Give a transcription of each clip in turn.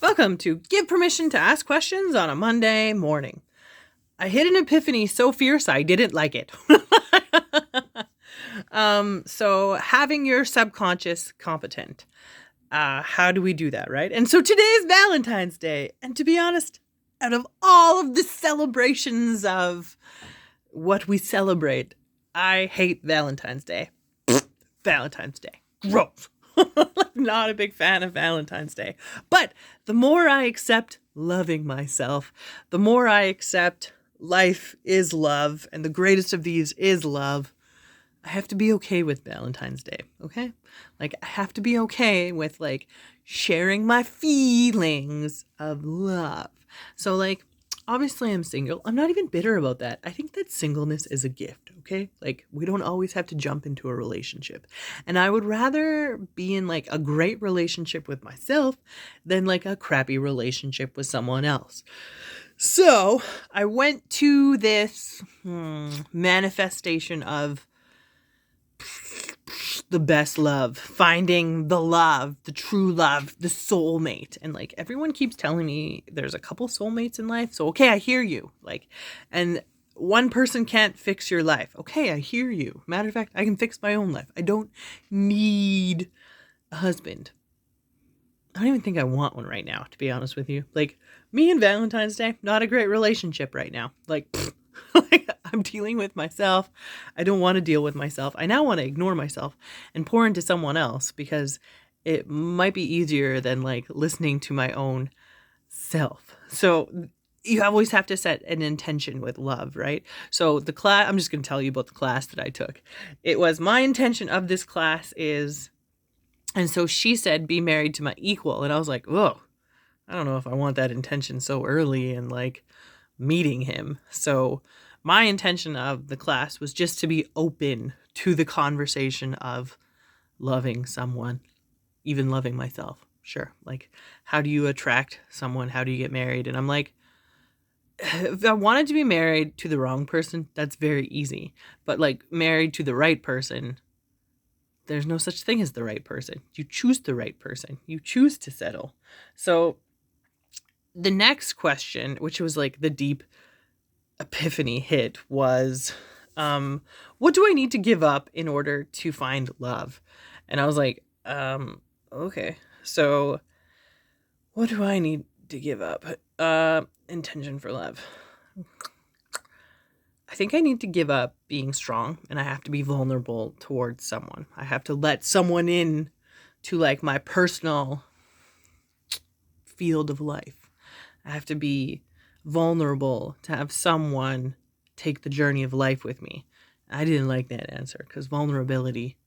Welcome to Give Permission to Ask Questions on a Monday morning. I hit an epiphany so fierce I didn't like it. So having your subconscious competent. How do we do that, right? And so today is Valentine's Day. And to be honest, out of all of the celebrations of what we celebrate, I hate Valentine's Day. Valentine's Day. Gross. Not a big fan of Valentine's Day. But the more I accept loving myself, the more I accept life is love, and the greatest of these is love, I have to be okay with Valentine's Day, okay? Like, I have to be okay with, like, sharing my feelings of love. So, like, obviously I'm single. I'm not even bitter about that. I think that singleness is a gift, okay? Like, we don't always have to jump into a relationship. And I would rather be in, like, a great relationship with myself than, like, a crappy relationship with someone else. So, I went to this manifestation of the best love, finding the love, the true love, the soulmate. And like everyone keeps telling me there's a couple soulmates in life. So, okay, I hear you. Like, and one person can't fix your life. Okay, I hear you. Matter of fact, I can fix my own life. I don't need a husband. I don't even think I want one right now, to be honest with you. Like, me and Valentine's Day, not a great relationship right now. Like, I'm dealing with myself. I don't want to deal with myself. I now want to ignore myself and pour into someone else because it might be easier than like listening to my own self. So you always have to set an intention with love, right? So the class, I'm just going to tell you about the class that I took. It was my intention of this class is, and so she said, be married to my equal. And I was like, whoa, I don't know if I want that intention so early and like meeting him. So my intention of the class was just to be open to the conversation of loving someone, even loving myself. Sure. Like, how do you attract someone? How do you get married? And I'm like, if I wanted to be married to the wrong person, that's very easy. But like married to the right person, there's no such thing as the right person. You choose the right person. You choose to settle. So the next question, which was like the deep epiphany hit, was, what do I need to give up in order to find love? And I was like, okay, so what do I need to give up? Intention for love. I think I need to give up being strong, and I have to be vulnerable towards someone. I have to let someone in to like my personal field of life. I have to be vulnerable to have someone take the journey of life with me. I didn't like that answer because vulnerability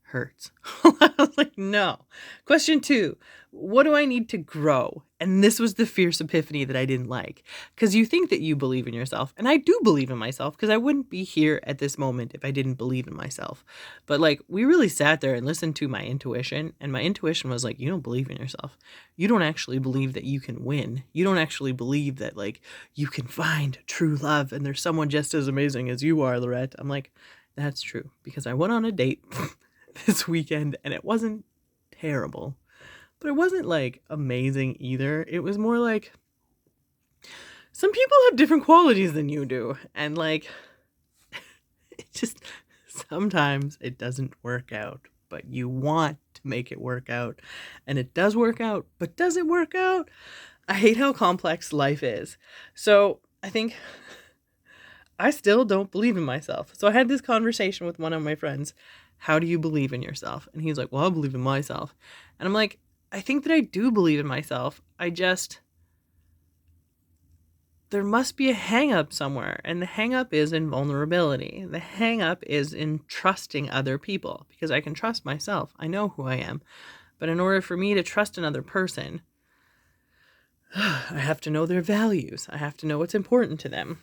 hurts. I was like, no. Question 2, what do I need to grow? And this was the fierce epiphany that I didn't like, because you think that you believe in yourself. And I do believe in myself, because I wouldn't be here at this moment if I didn't believe in myself. But like, we really sat there and listened to my intuition, and my intuition was like, you don't believe in yourself. You don't actually believe that you can win. You don't actually believe that like you can find true love and there's someone just as amazing as you are, Lorette. I'm like, that's true, because I went on a date this weekend and it wasn't terrible, but it wasn't like amazing either. It was more like, some people have different qualities than you do, and like it just sometimes it doesn't work out, but you want to make it work out, and it does work out. But does it work out? I hate how complex life is. So I think I still don't believe in myself. So I had this conversation with one of my friends. How do you believe in yourself? And he's like, well, I believe in myself. And I'm like, I think that I do believe in myself. There must be a hang up somewhere. And the hang up is in vulnerability. The hang up is in trusting other people, because I can trust myself. I know who I am. But in order for me to trust another person, I have to know their values. I have to know what's important to them.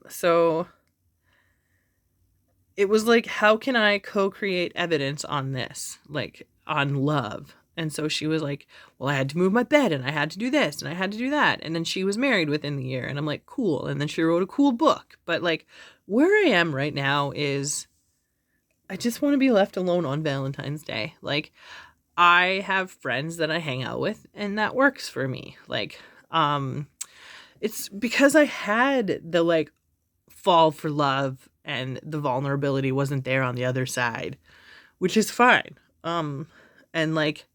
So it was like, how can I co-create evidence on this, like on love? And so she was like, well, I had to move my bed and I had to do this and I had to do that. And then she was married within the year, and I'm like, cool. And then she wrote a cool book. But like, where I am right now is I just want to be left alone on Valentine's Day. Like, I have friends that I hang out with, and that works for me. Like, it's because I had the like fall for love and the vulnerability wasn't there on the other side, which is fine. And like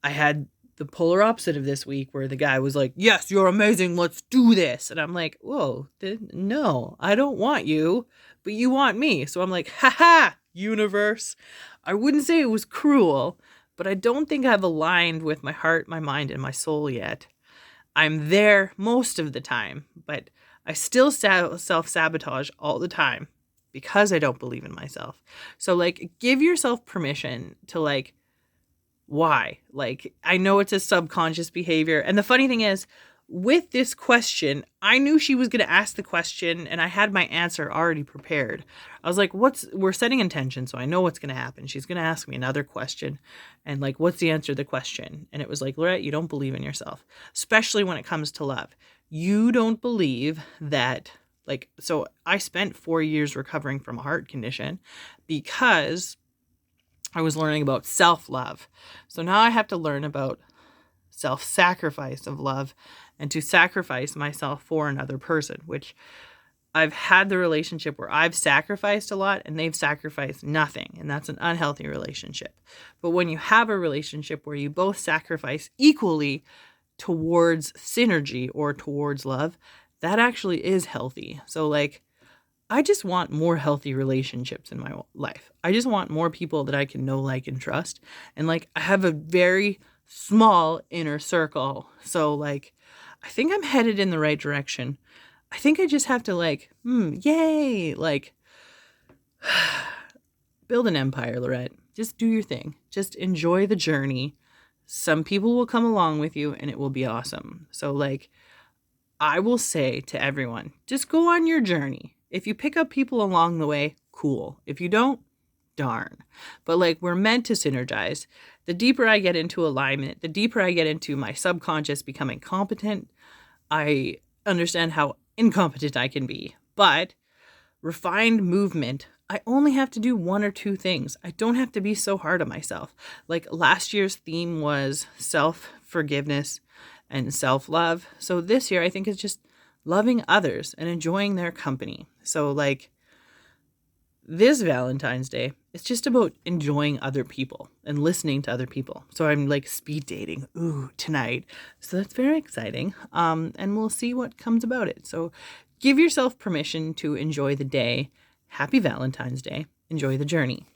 I had the polar opposite of this week where the guy was like, "Yes, you're amazing. Let's do this." And I'm like, "Whoa, no, I don't want you, but you want me." So I'm like, "Ha ha, universe." I wouldn't say it was cruel, but I don't think I've aligned with my heart, my mind, and my soul yet. I'm there most of the time, but I still self-sabotage all the time because I don't believe in myself. So like give yourself permission to like why? Like I know it's a subconscious behavior. And the funny thing is with this question, I knew she was going to ask the question and I had my answer already prepared. I was like, we're setting intention, so I know what's going to happen. She's going to ask me another question and like, what's the answer to the question? And it was like, Lorette, you don't believe in yourself, especially when it comes to love. You don't believe that like, so I spent 4 years recovering from a heart condition because I was learning about self-love. So now I have to learn about self-sacrifice of love and to sacrifice myself for another person, which I've had the relationship where I've sacrificed a lot and they've sacrificed nothing. And that's an unhealthy relationship. But when you have a relationship where you both sacrifice equally towards synergy or towards love, that actually is healthy. So like, I just want more healthy relationships in my life. I just want more people that I can know, like, and trust. And like, I have a very small inner circle. So like, I think I'm headed in the right direction. I think I just have to like, yay, like build an empire, Lorette. Just do your thing. Just enjoy the journey. Some people will come along with you and it will be awesome. So like, I will say to everyone, just go on your journey. If you pick up people along the way, cool. If you don't, darn. But like we're meant to synergize. The deeper I get into alignment, the deeper I get into my subconscious becoming competent, I understand how incompetent I can be. But refined movement, I only have to do one or two things. I don't have to be so hard on myself. Like last year's theme was self-forgiveness and self-love. So this year I think it's just loving others and enjoying their company. So like this Valentine's Day, it's just about enjoying other people and listening to other people. So I'm like speed dating, tonight. So that's very exciting. And we'll see what comes about it. So give yourself permission to enjoy the day. Happy Valentine's Day. Enjoy the journey.